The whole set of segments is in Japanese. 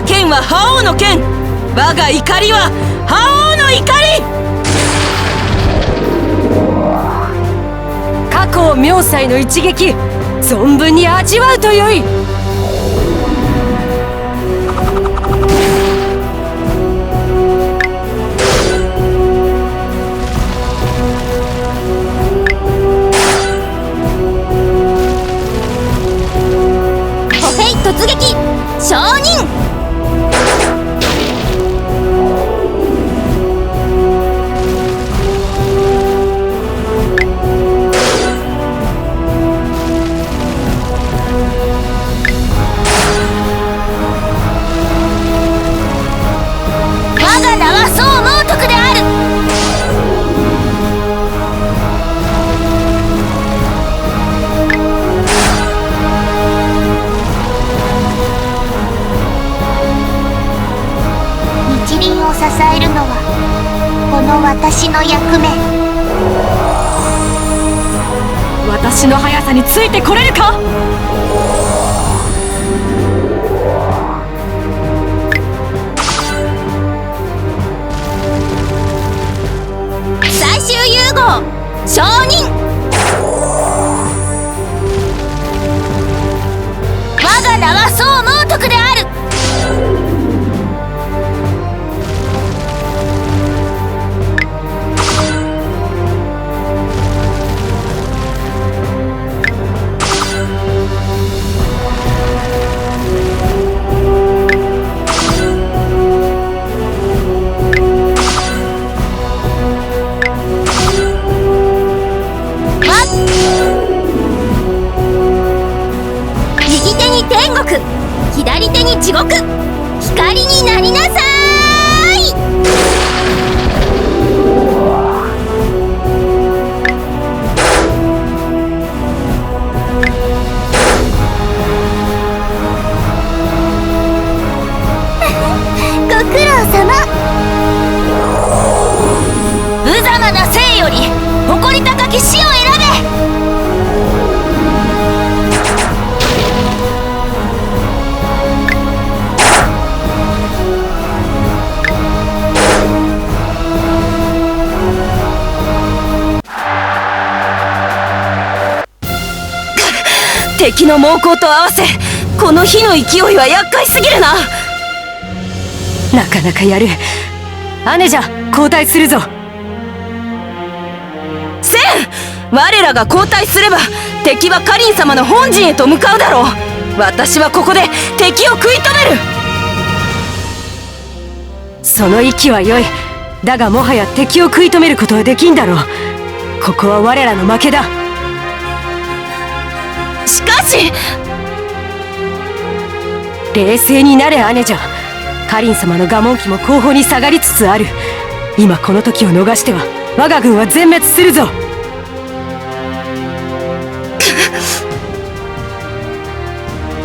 が剣は覇王の剣、我が怒りは覇王の怒り。過去妙斎の一撃、存分に味わうとよい。歩兵突撃承認。我が名は宋猛徳である。日輪を支えるのはこの私の役目。私の速さについてこれるか。最終融合承認。我が名は宋猛徳である。右手に天国、左手に地獄、光になりなさーい。ご苦労様。無様な生より誇り高き死を選べ。敵の猛攻と合わせ、この火の勢いは厄介すぎるな。なかなかやる。姉者交代するぞ。せん、我らが交代すれば敵はカリン様の本陣へと向かうだろう。私はここで敵を食い止める。その息は良い。だがもはや敵を食い止めることはできんだろう。ここは我らの負けだ。しかし冷静になれ姉者。カリン様の我聞機も後方に下がりつつある。今この時を逃しては我が軍は全滅するぞ。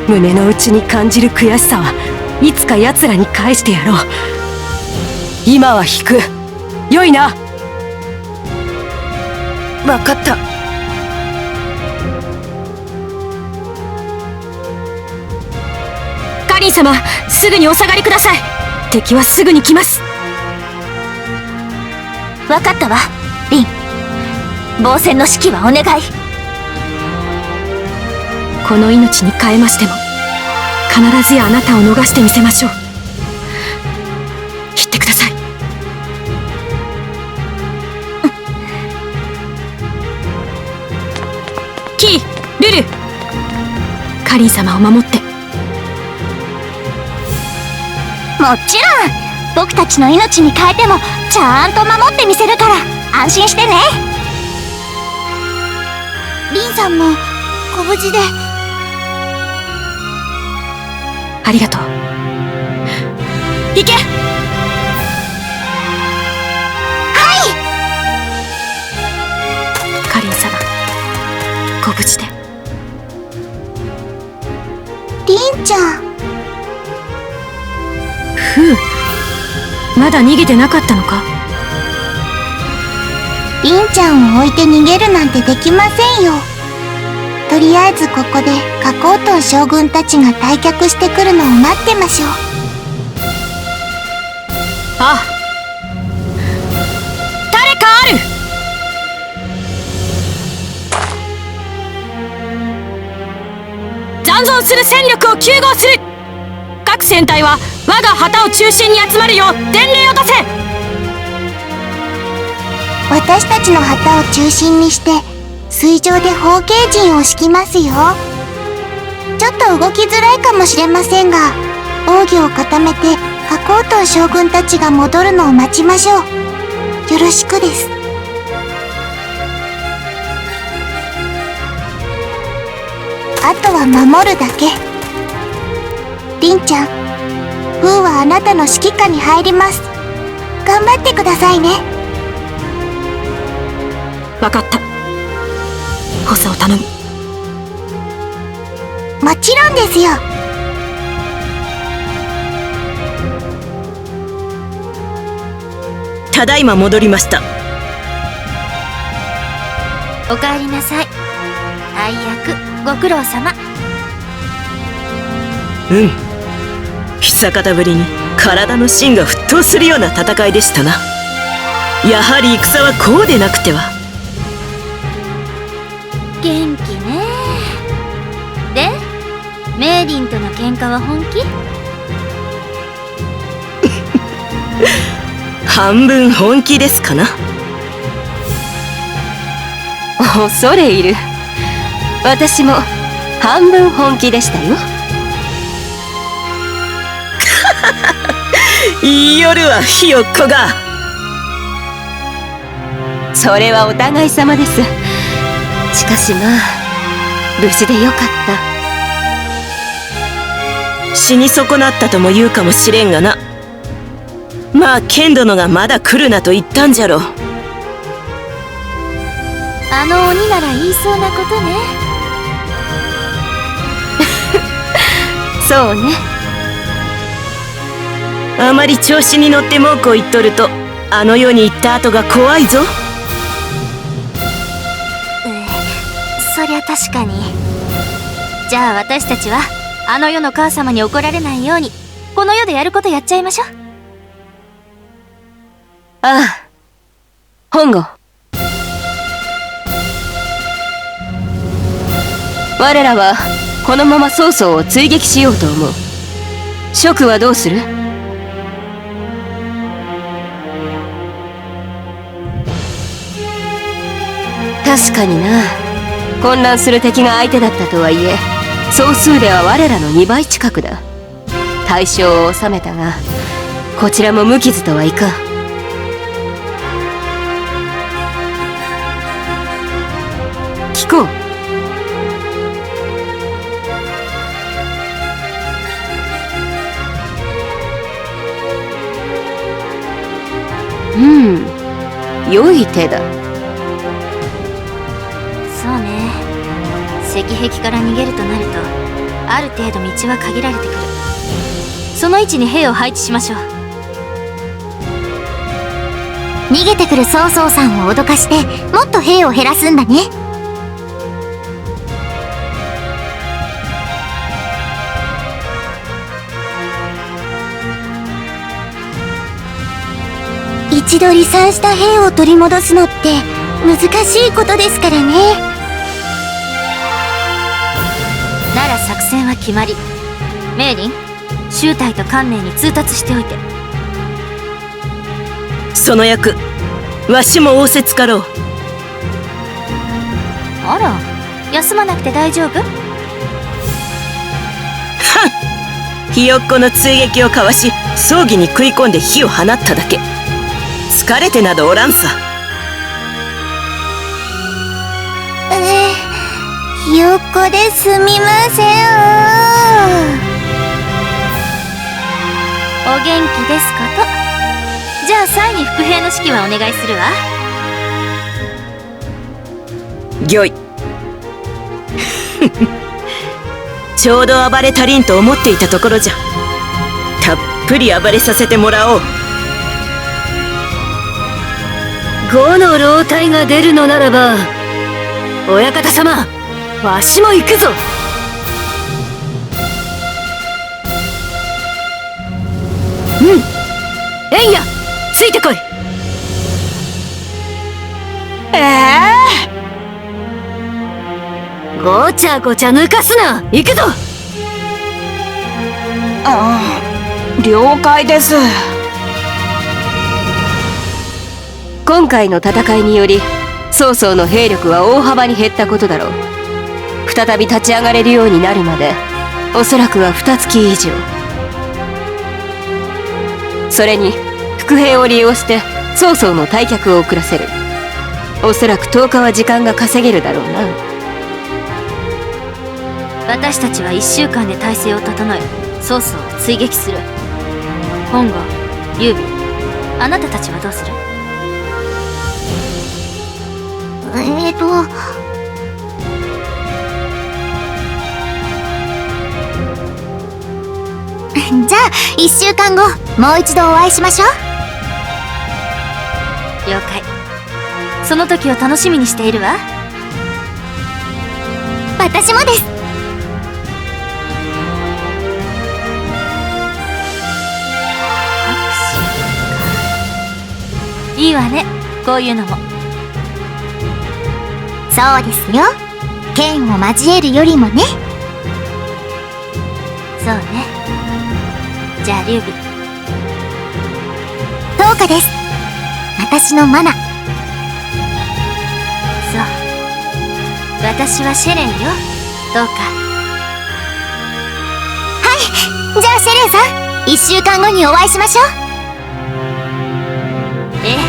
胸の内に感じる悔しさはいつか奴らに返してやろう。今は引く。よいな。分かった。カリン様、すぐにお下がりください。敵はすぐに来ます。分かったわ、リン。防戦の指揮はお願い。この命に代えましても必ずやあなたを逃してみせましょう。言ってください。キー、ルル、カリン様を守って。もちろん僕たちの命に変えてもちゃんと守ってみせるから安心してね。リンさんもご無事で。ありがとう。行け。はい。カリン様、ご無事で。リンちゃん。ふう、まだ逃げてなかったのか。リンちゃんを置いて逃げるなんてできませんよ。とりあえずここでカコートン将軍たちが退却してくるのを待ってましょう。ああ、誰かある。残存する戦力を急合する。各戦隊は我が旗を中心に集まるよう伝令を出せ。私たちの旗を中心にして水上で砲撃陣を敷きますよ。ちょっと動きづらいかもしれませんが、奥義を固めて花崗東将軍たちが戻るのを待ちましょう。よろしくです。あとは守るだけ。凛ちゃん、フーはあなたの指揮下に入ります。頑張ってくださいね。わかった。補佐を頼む。もちろんですよ。ただいま戻りました。おかえりなさい。大役ご苦労様。久方ぶりに体の芯が沸騰するような戦いでしたな。やはり戦はこうでなくては。元気ね。で、メイリンとの喧嘩は本気？半分本気ですかな。恐れ入る。私も半分本気でしたよ。言いよるわ、ひよっこが。それはお互い様です。しかしまあ、無事でよかった。死に損なったとも言うかもしれんがな。まあ剣殿がまだ来るなと言ったんじゃろ。あの鬼なら言いそうなことね。そうね。あまり調子に乗って文句を言っとると、あの世に行った後が怖いぞ。そりゃ確かに。じゃあ私たちはあの世の母様に怒られないようにこの世でやることやっちゃいましょう。ああ、本郷。我らはこのまま曹操を追撃しようと思う。蜀はどうする？確かにな。混乱する敵が相手だったとはいえ、総数では我らの2倍近くだ。大将を収めたが、こちらも無傷とはいかん。聞こう。良い手だ。そうね。石壁から逃げるとなるとある程度道は限られてくる。その位置に兵を配置しましょう。逃げてくる曹操さんを脅かしてもっと兵を減らすんだね。一度離散した兵を取り戻すのって難しいことですからね。なら作戦は決まり。メイリン、周隊と関寧に通達しておいて。その役、わしも仰せつかろう。あら、休まなくて大丈夫？ひよっこの追撃をかわし、葬儀に食い込んで火を放っただけ。疲れてなどおらんさ。ひよっこですみません。お元気ですこと。じゃあ際に伏兵の指揮はお願いするわ。御意。ちょうど暴れ足りんと思っていたところじゃ。たっぷり暴れさせてもらおう。5の老体が出るのならば、親方様、わしも行くぞ。えいや。ごちゃごちゃ抜かすな。行くぞ。了解です。今回の戦いにより曹操の兵力は大幅に減ったことだろう。再び立ち上がれるようになるまでおそらくは2月以上。それに伏兵を利用して曹操の退却を遅らせる。おそらく10日は時間が稼げるだろうな。私たちは1週間で体制を整え曹操を追撃する。本郷、劉備、あなたたちはどうする？じゃあ1週間後もう一度お会いしましょう。了解。その時を楽しみにしているわ。私もです。いいわね、こういうのも。そうですよ。剣を交えるよりもね。そうね。じゃあ劉備。10日です。私のマナ。そう。私はシェレンよ。どうか。はい。じゃあシェレンさん、1週間後にお会いしましょう。ええ。